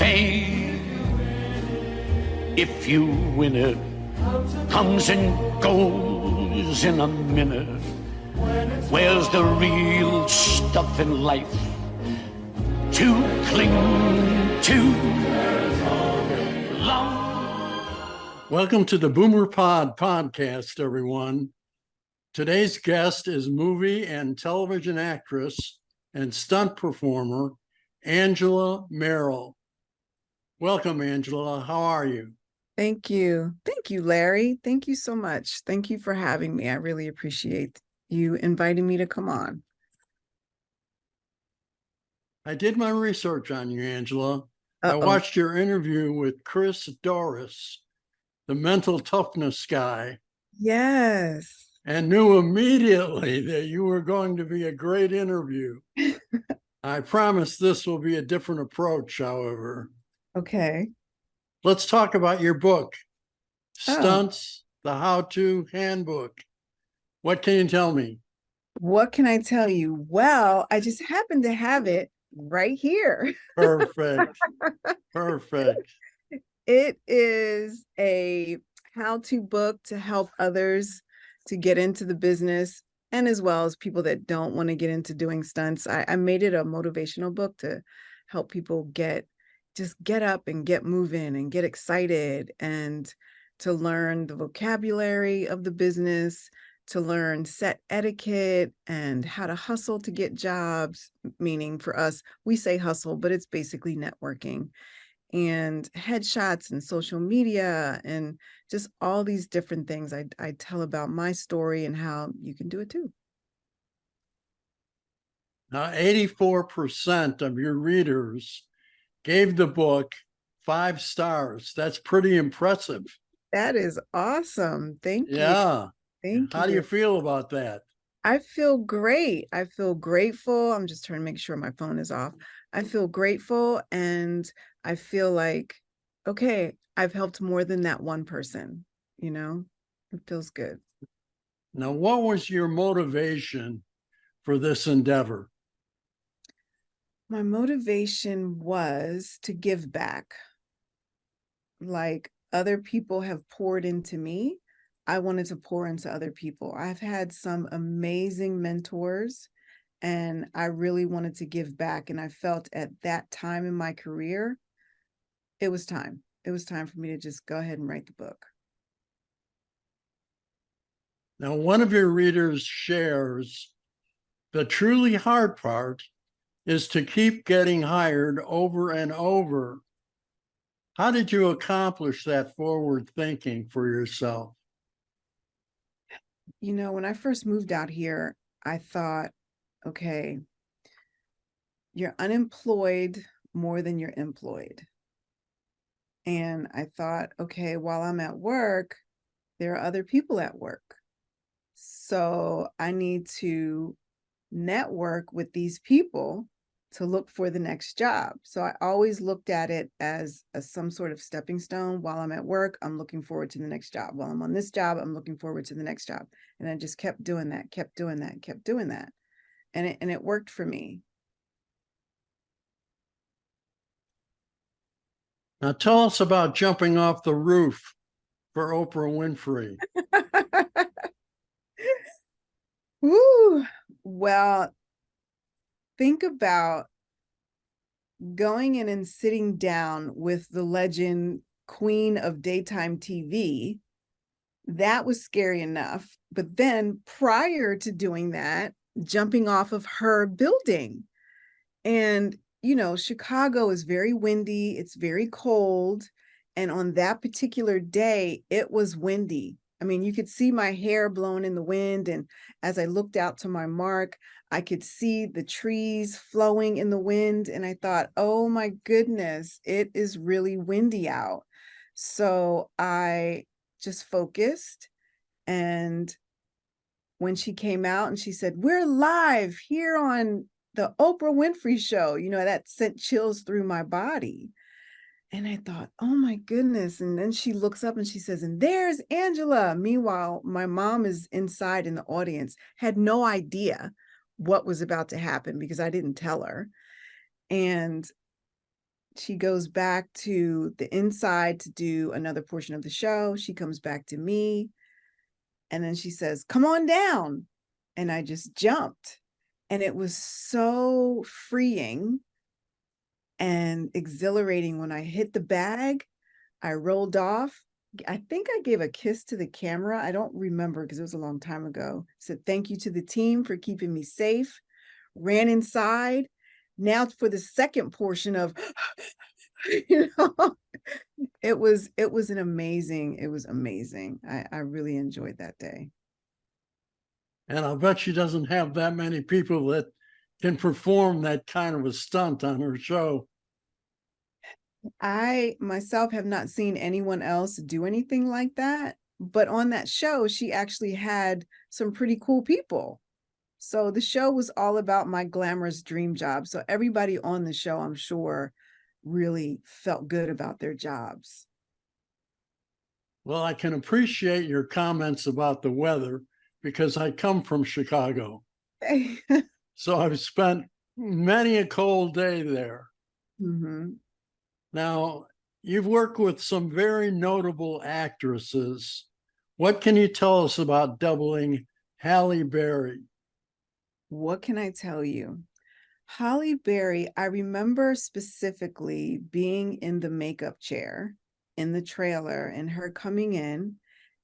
fame. If you win it, comes and goes in a minute. Where's the real stuff in life to cling to? Welcome to the Boomer Pod podcast, everyone. Today's guest is movie and television actress and stunt performer, Angela Meryl. Welcome, Angela. How are you? Thank you. Thank you, Larry. Thank you so much. Thank you for having me. I really appreciate you inviting me to come on. I did my research on you, Angela. I Uh-oh. watched your interview with Chris Doris, the mental toughness guy, Yes. and knew immediately that you were going to be a great interview. I promise this will be a different approach, however. Okay. Let's talk about your book, Oh. Stunts, the How-To Handbook. What can you tell me? What can I tell you? Well, I just happen to have it right here. Perfect. Perfect. It is a how-to book to help others to get into the business, and as well as people that don't want to get into doing stunts. I made it a motivational book to help people get up and get moving and get excited, and to learn the vocabulary of the business, to learn set etiquette and how to hustle to get jobs. Meaning for us, we say hustle, but it's basically networking, and headshots and social media and just all these different things. I tell about my story and how you can do it too. Now, 84% of your readers gave the book 5 stars. That's pretty impressive. That is awesome. Thank you. Yeah. Thank How do you feel about that? I feel great. I feel grateful. I'm just trying to make sure my phone is off. I feel grateful, and I feel like, okay, I've helped more than that one person, it feels good. Now, what was your motivation for this endeavor? My motivation was to give back. Like other people have poured into me, I wanted to pour into other people. I've had some amazing mentors, and I really wanted to give back. And I felt at that time in my career, it was time. It was time for me to just go ahead and write the book. Now, one of your readers shares the truly hard part is to keep getting hired over and over. How did you accomplish that forward thinking for yourself? When I first moved out here, I thought, okay, you're unemployed more than you're employed. And I thought, okay, while I'm at work, there are other people at work. So I need to network with these people to look for the next job. So I always looked at it as some sort of stepping stone. While I'm at work, I'm looking forward to the next job. While I'm on this job, I'm looking forward to the next job. And I just kept doing that, kept doing that, kept doing that. And it worked for me. Now, tell us about jumping off the roof for Oprah Winfrey. Woo! Well, think about going in and sitting down with the legend queen of daytime TV. That was scary enough. But then prior to doing that, jumping off of her building. And, Chicago is very windy. It's very cold. And on that particular day, it was windy. I mean, you could see my hair blowing in the wind. And as I looked out to my mark, I could see the trees flowing in the wind. And I thought, oh my goodness, it is really windy out. So I just focused. And when she came out and she said, "We're live here on the Oprah Winfrey Show," that sent chills through my body. And I thought, oh my goodness. And then she looks up and she says, "And there's Angela." Meanwhile, my mom is inside in the audience, had no idea what was about to happen because I didn't tell her. And she goes back to the inside to do another portion of the show. She comes back to me, and then she says, "Come on down." And I just jumped. And it was so freeing and exhilarating. When I hit the bag, I rolled off. I think I gave a kiss to the camera. I don't remember because it was a long time ago. Said thank you to the team for keeping me safe. Ran inside. Now for the second portion of, you know, it was amazing. I really enjoyed that day. And I'll bet she doesn't have that many people that can perform that kind of a stunt on her show. I myself have not seen anyone else do anything like that, but on that show, she actually had some pretty cool people. So the show was all about my glamorous dream job. So everybody on the show, I'm sure, really felt good about their jobs. Well, I can appreciate your comments about the weather because I come from Chicago. So I've spent many a cold day there. Mm-hmm. Now, you've worked with some very notable actresses. What can you tell us about doubling Halle Berry? What can I tell you? Halle Berry, I remember specifically being in the makeup chair in the trailer and her coming in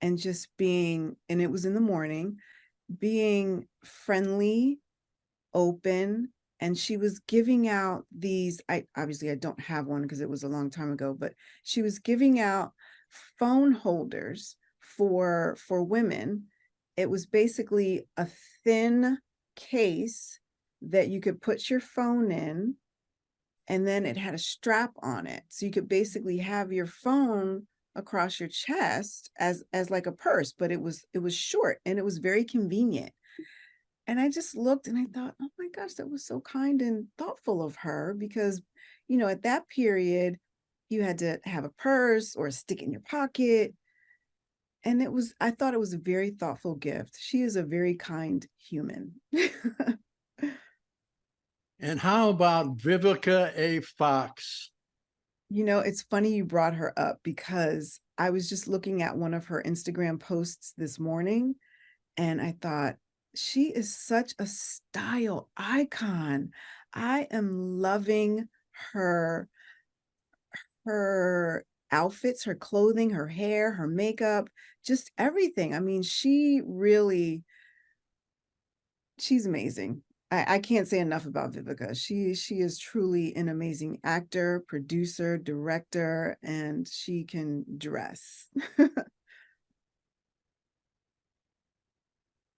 and just being, and it was in the morning, being friendly, open, and she was giving out these, I obviously I don't have one because it was a long time ago, but she was giving out phone holders for women. It was basically a thin case that you could put your phone in, and then it had a strap on it. So you could basically have your phone across your chest as like a purse, but it was short and it was very convenient. And I just looked and I thought, oh my gosh, that was so kind and thoughtful of her because, at that period, you had to have a purse or a stick in your pocket. And I thought it was a very thoughtful gift. She is a very kind human. And how about Vivica A. Fox? It's funny you brought her up because I was just looking at one of her Instagram posts this morning and I thought, she is such a style icon. I am loving her outfits, her clothing, her hair, her makeup, just everything. I mean, she's amazing. I can't say enough about Vivica. She is truly an amazing actor, producer, director, and she can dress.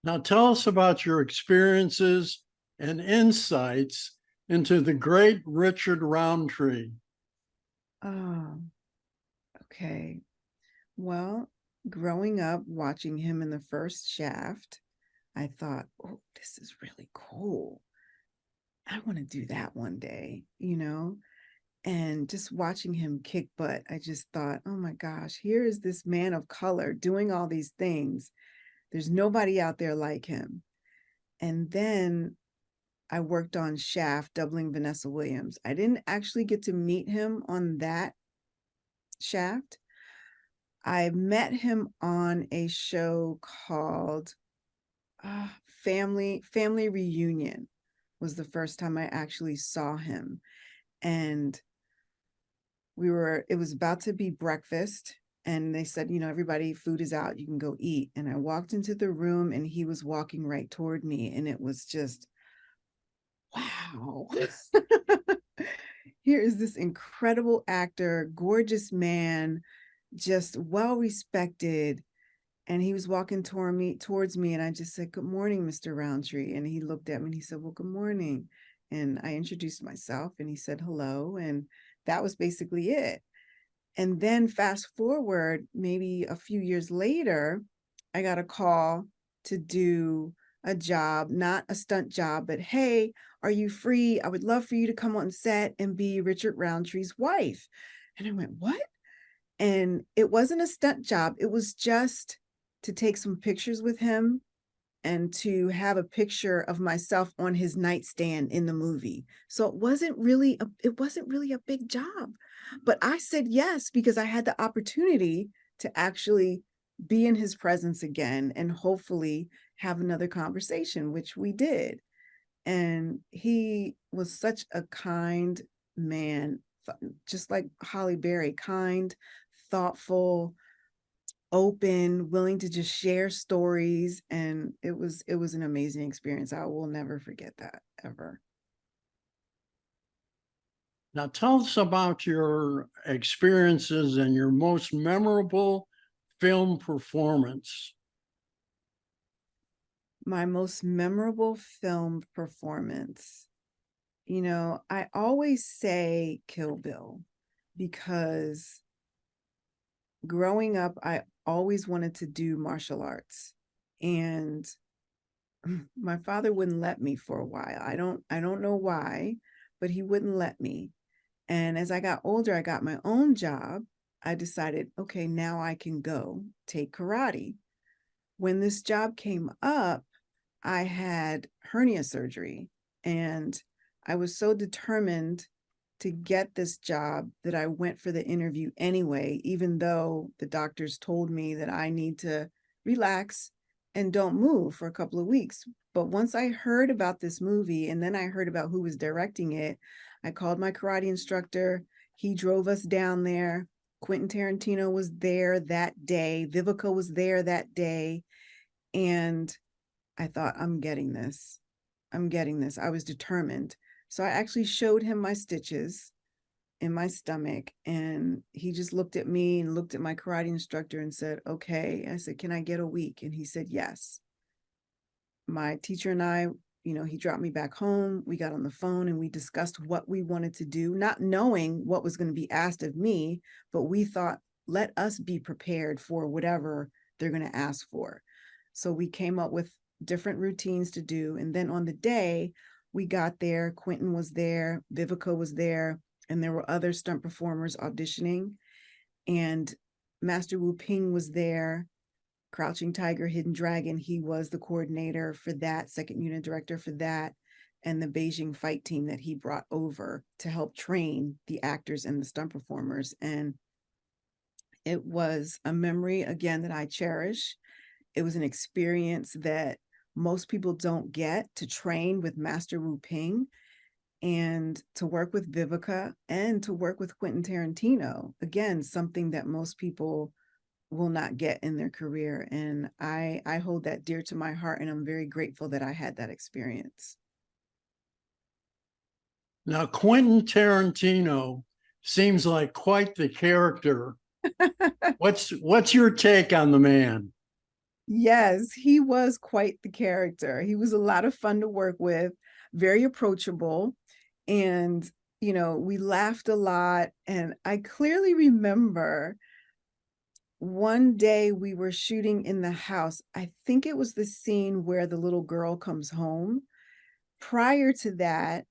Now, tell us about your experiences and insights into the great Richard Roundtree. Oh, okay. Well, growing up watching him in the first Shaft, I thought, oh, this is really cool. I want to do that one day. And just watching him kick butt, I just thought, oh my gosh, here is this man of color doing all these things. There's nobody out there like him. And then I worked on Shaft, doubling Vanessa Williams. I didn't actually get to meet him on that Shaft. I met him on a show called Family Reunion was the first time I actually saw him. And it was about to be breakfast. And they said, everybody, food is out. You can go eat. And I walked into the room and he was walking right toward me. And it was just, wow. Here is this incredible actor, gorgeous man, just well respected. And he was walking towards me, and I just said, "Good morning, Mr. Roundtree." And he looked at me and he said, "Well, good morning." And I introduced myself and he said hello. And that was basically it. And then fast forward, maybe a few years later, I got a call to do a job, not a stunt job, but hey, are you free? I would love for you to come on set and be Richard Roundtree's wife. And I went, what? And it wasn't a stunt job. It was just to take some pictures with him and to have a picture of myself on his nightstand in the movie. So it wasn't really a big job. But I said yes because I had the opportunity to actually be in his presence again and hopefully have another conversation, which we did. And he was such a kind man, just like Holly Berry, kind, thoughtful, open, willing to just share stories. And it was an amazing experience. I will never forget that ever. Now tell us about your experiences and your most memorable film performance. My most memorable film performance. I always say Kill Bill because growing up, I always wanted to do martial arts. And my father wouldn't let me for a while. I don't know why, but he wouldn't let me. And as I got older, I got my own job. I decided, okay, now I can go take karate. When this job came up, I had hernia surgery, and I was so determined to get this job that I went for the interview anyway, even though the doctors told me that I need to relax and don't move for a couple of weeks. But once I heard about this movie and then I heard about who was directing it, I called my karate instructor. He drove us down there. Quentin Tarantino was there that day. Vivica was there that day. And I thought, I'm getting this. I'm getting this. I was determined. So I actually showed him my stitches in my stomach, and he just looked at me and looked at my karate instructor and said, okay. I said, can I get a week? And he said, yes. My teacher and I, he dropped me back home. We got on the phone and we discussed what we wanted to do, not knowing what was going to be asked of me, but we thought, let us be prepared for whatever they're going to ask for. So we came up with different routines to do. And then on the day we got there, Quentin was there, Vivica was there, and there were other stunt performers auditioning. And Master Wu Ping was there, Crouching Tiger, Hidden Dragon. He was the coordinator for that, second unit director for that, and the Beijing fight team that he brought over to help train the actors and the stunt performers. And it was a memory, again, that I cherish. It was an experience that most people don't get to train with Master Wu Ping and to work with Vivica and to work with Quentin Tarantino. Again, something that most people will not get in their career. And I hold that dear to my heart, and I'm very grateful that I had that experience. Now, Quentin Tarantino seems like quite the character. What's your take on the man? Yes, he was quite the character. He was a lot of fun to work with, very approachable. And, we laughed a lot. And I clearly remember one day we were shooting in the house. I think it was the scene where the little girl comes home. Prior to that,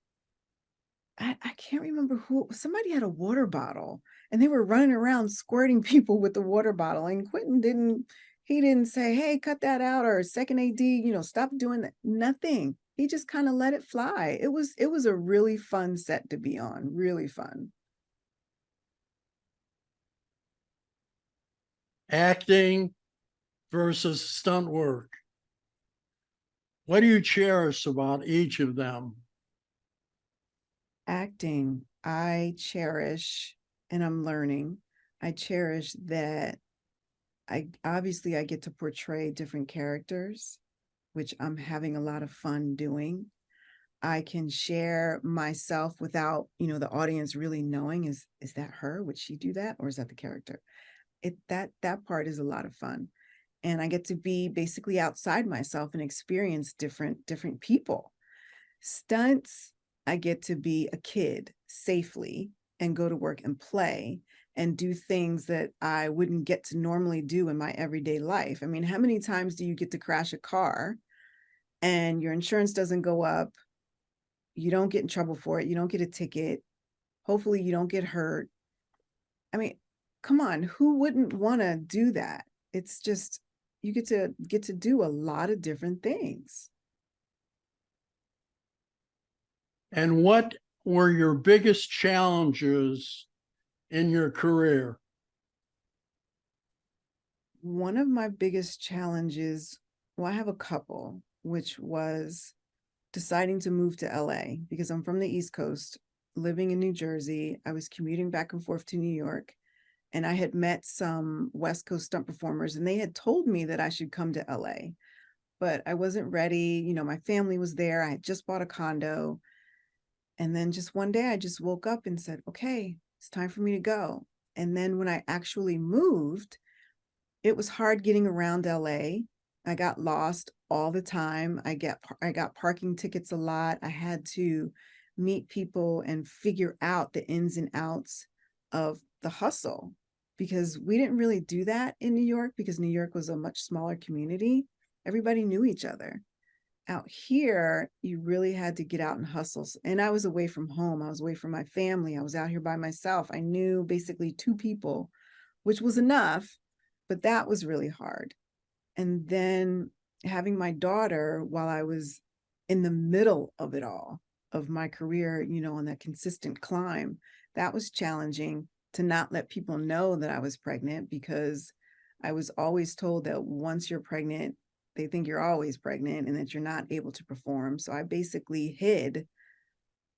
I can't remember who, somebody had a water bottle and they were running around squirting people with the water bottle. And Quentin didn't say, hey, cut that out, or second AD, stop doing that. Nothing. He just kind of let it fly. It was a really fun set to be on, really fun. Acting versus stunt work. What do you cherish about each of them? Acting, I cherish, and I'm learning. I cherish that I get to portray different characters, which I'm having a lot of fun doing. I can share myself without, the audience really knowing, is that her? Would she do that? Or is that the character? That part is a lot of fun. And I get to be basically outside myself and experience different people. Stunts, I get to be a kid safely and go to work and play and do things that I wouldn't get to normally do in my everyday life. I mean, how many times do you get to crash a car and your insurance doesn't go up? You don't get in trouble for it. You don't get a ticket. Hopefully you don't get hurt. I mean, come on, who wouldn't want to do that? It's just, you get to do a lot of different things. And what were your biggest challenges in your career? One of my biggest challenges, well, I have a couple, which was deciding to move to LA because I'm from the East Coast, living in New Jersey. I was commuting back and forth to New York, and I had met some West Coast stunt performers, and they had told me that I should come to LA, but I wasn't ready. My family was there. I had just bought a condo. And then just one day I just woke up and said, okay, it's time for me to go. And then when I actually moved, it was hard getting around LA. I got lost all the time. I got parking tickets a lot. I had to meet people and figure out the ins and outs of the hustle because we didn't really do that in New York because New York was a much smaller community. Everybody knew each other. Out here, you really had to get out and hustle. And I was away from home. I was away from my family. I was out here by myself. I knew basically two people, which was enough, but that was really hard. And then having my daughter while I was in the middle of it all, of my career, on that consistent climb, that was challenging to not let people know that I was pregnant because I was always told that once you're pregnant, they think you're always pregnant and that you're not able to perform. So I basically hid.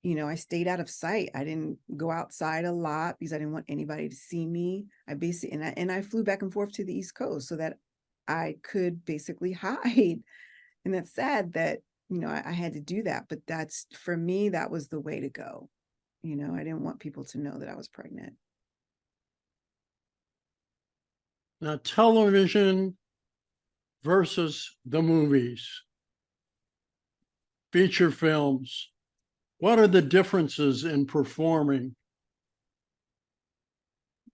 I stayed out of sight. I didn't go outside a lot because I didn't want anybody to see me. I basically and I flew back and forth to the East Coast so that I could basically hide. And that's sad that, I had to do that, but that's for me, that was the way to go. I didn't want people to know that I was pregnant. Now, television versus the movies, feature films. What are the differences in performing?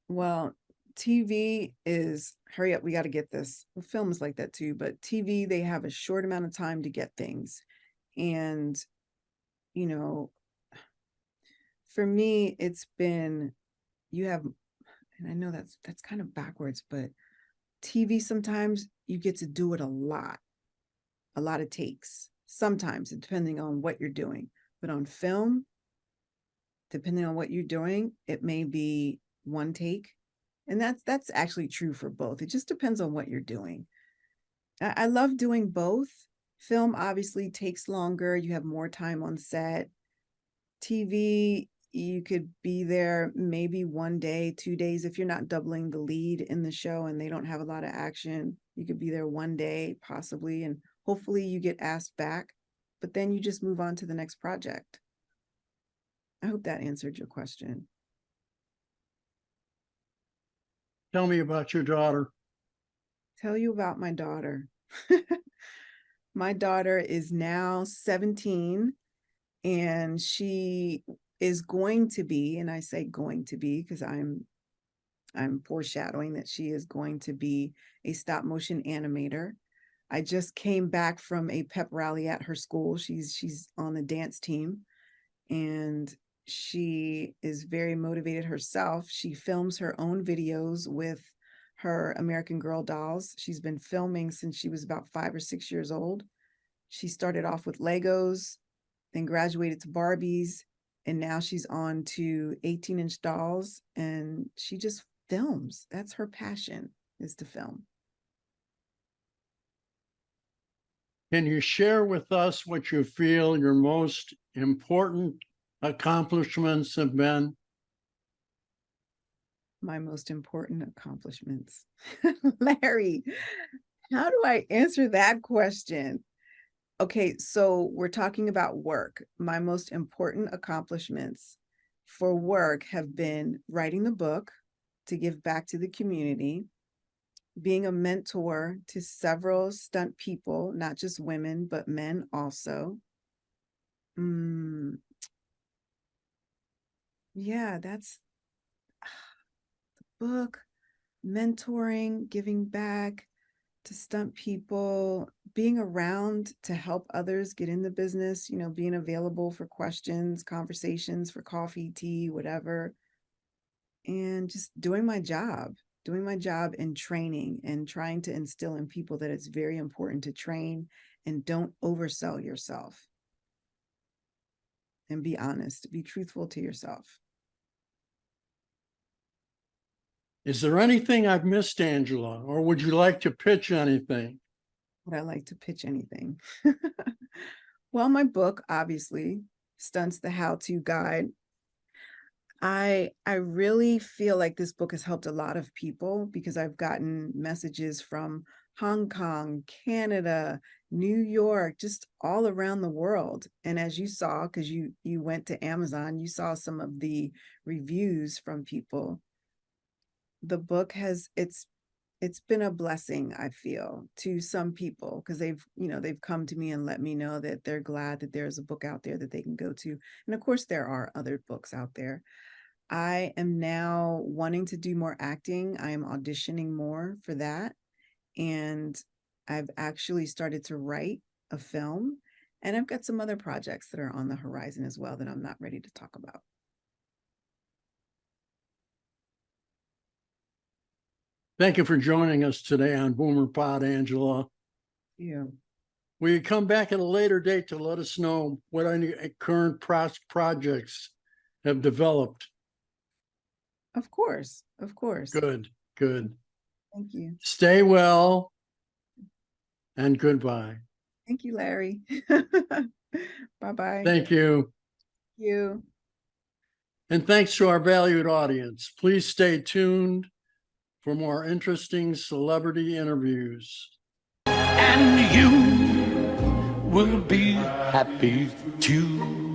Well, TV is hurry up, we got to get this. Well, film is like that too, but TV, they have a short amount of time to get things. And, you know, for me, it's been you have, and I know that's kind of backwards, but TV sometimes you get to do it a lot of takes, sometimes depending on what you're doing. But on film, depending on what you're doing, it may be one take. And that's actually true for both. It just depends on what you're doing. I love doing both. Film obviously takes longer. You have more time on set. TV, you could be there maybe one day, 2 days. If you're not doubling the lead in the show and they don't have a lot of action, you could be there one day possibly. And hopefully you get asked back, but then you just move on to the next project. I hope that answered your question. Tell me about your daughter. Tell you about my daughter. My daughter is now 17 and she is going to be, and I say going to be because I'm foreshadowing that she is going to be a stop motion animator. I just came back from a pep rally at her school. She's on the dance team and she is very motivated herself. She films her own videos with her American Girl dolls. She's been filming since she was about 5 or 6 years old. She started off with Legos, then graduated to Barbies, and now she's on to 18-inch dolls, and she just films. That's her passion, is to film. Can you share with us what you feel your most important accomplishments have been? My most important accomplishments. Larry, how do I answer that question? Okay, so we're talking about work. My most important accomplishments for work have been writing the book to give back to the community, being a mentor to several stunt people, not just women, but men also. Yeah, that's the book, mentoring, giving back to stunt people, being around to help others get in the business, being available for questions, conversations, for coffee, tea, whatever, and just doing my job, doing my job in training and trying to instill in people that it's very important to train and don't oversell yourself. And be honest, be truthful to yourself. Is there anything I've missed, Angela, or would you like to pitch anything? Would I like to pitch anything? Well, my book, obviously, Stunts, the How-To Guide. I really feel like this book has helped a lot of people because I've gotten messages from Hong Kong, Canada, New York, just all around the world. And as you saw, because you went to Amazon, you saw some of the reviews from people. The book has it's been a blessing, I feel, to some people because they've come to me and let me know that they're glad that there's a book out there that they can go to. And of course, there are other books out there. I am now wanting to do more acting. I am auditioning more for that. And I've actually started to write a film. And I've got some other projects that are on the horizon as well that I'm not ready to talk about. Thank you for joining us today on Boomer Pod, Angela. Yeah. Will you come back at a later date to let us know what any current projects have developed? Of course. Of course. Good, good. Thank you. Stay well and goodbye. Thank you, Larry. Bye-bye. Thank you. Thank you. And thanks to our valued audience. Please stay tuned for more interesting celebrity interviews. And you will be happy too.